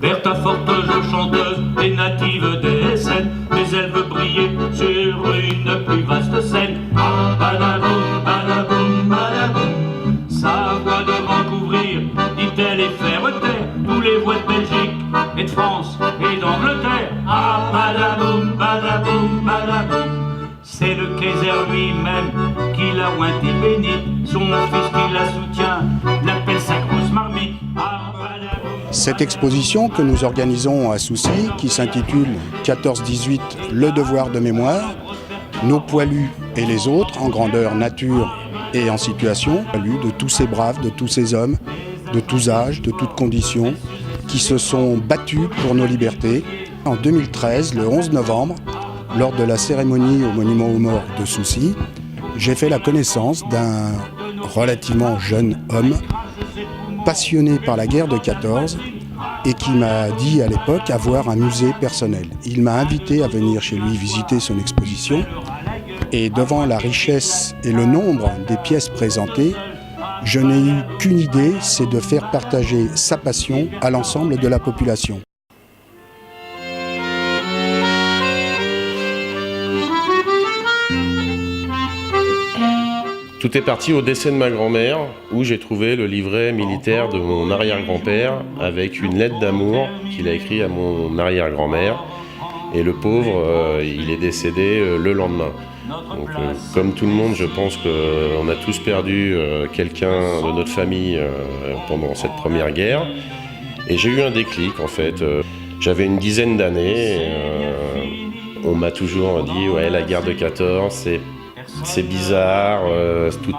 Bertha Fortejo, chanteuse et native des Essènes, mais elle veut briller sur une plus vaste scène. Ah, badaboum, badaboum, badaboum, sa voix devant couvrir, dit-elle, et faire taire tous les voix de Belgique et de France et d'Angleterre. Ah, badaboum, badaboum, badaboum, c'est le Kaiser lui-même qui l'a ointé bénite, son fils qui la soutient, l'appelle sa grosse marmite. Ah, badaboum. Cette exposition que nous organisons à Soucy, qui s'intitule 14-18, le devoir de mémoire, nos poilus et les autres, en grandeur nature et en situation, de tous ces braves, de tous ces hommes, de tous âges, de toutes conditions, qui se sont battus pour nos libertés. En 2013, le 11 novembre, lors de la cérémonie au Monument aux Morts de Soucy, j'ai fait la connaissance d'un relativement jeune homme passionné par la guerre de 14 et qui m'a dit à l'époque avoir un musée personnel. Il m'a invité à venir chez lui visiter son exposition et devant la richesse et le nombre des pièces présentées, je n'ai eu qu'une idée, c'est de faire partager sa passion à l'ensemble de la population. Tout est parti au décès de ma grand-mère, où j'ai trouvé le livret militaire de mon arrière-grand-père avec une lettre d'amour qu'il a écrite à mon arrière-grand-mère. Et le pauvre, il est décédé le lendemain. Donc, comme tout le monde, je pense qu'on a tous perdu quelqu'un de notre famille pendant cette première guerre. Et j'ai eu un déclic, en fait. J'avais une dizaine d'années. On m'a toujours dit, ouais, la guerre de 14, c'est bizarre, tout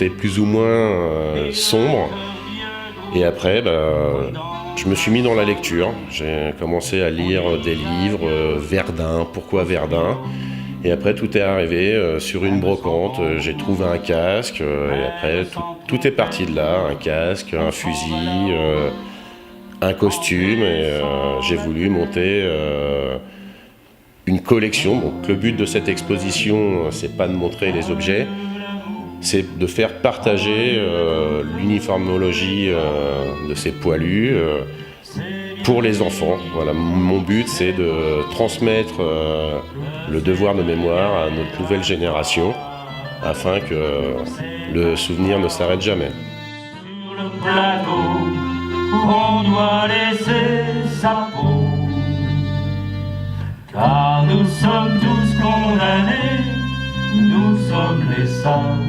est plus ou moins sombre. Et après, je me suis mis dans la lecture. J'ai commencé à lire des livres, Verdun, pourquoi Verdun ? Et après, tout est arrivé sur une brocante. J'ai trouvé un casque, et après, tout est parti de là. Un casque, un fusil, un costume, et j'ai voulu monter une collection. Donc le but de cette exposition, c'est pas de montrer les objets, c'est de faire partager l'uniformologie de ces poilus pour les enfants. Voilà, mon but, c'est de transmettre le devoir de mémoire à notre nouvelle génération afin que le souvenir ne s'arrête jamais. Sur le plateau, on doit laisser sa peau, car nous sommes tous condamnés, nous sommes les sacrifiés.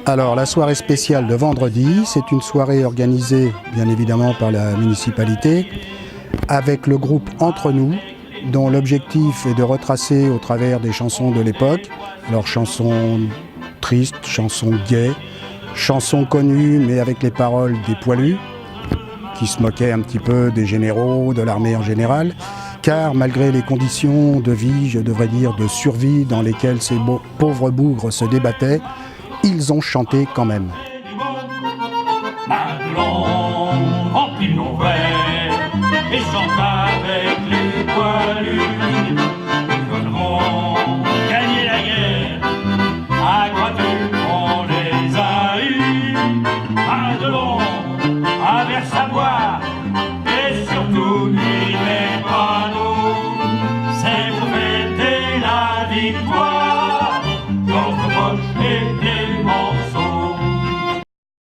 Alors la soirée spéciale de vendredi, c'est une soirée organisée bien évidemment par la municipalité avec le groupe Entre Nous, dont l'objectif est de retracer au travers des chansons de l'époque, alors chansons tristes, chansons gaies, chansons connues mais avec les paroles des poilus, qui se moquaient un petit peu des généraux, de l'armée en général, car malgré les conditions de vie, je devrais dire de survie dans lesquelles ces pauvres bougres se débattaient, ils ont chanté quand même. Madelon remplit nos verres et chante avec les poilus. Nous voudrons gagner la guerre, à Croix-Tuc on les a eus. Madelon a vers sa voix et surtout lui met pas nous, c'est vous mettez la victoire.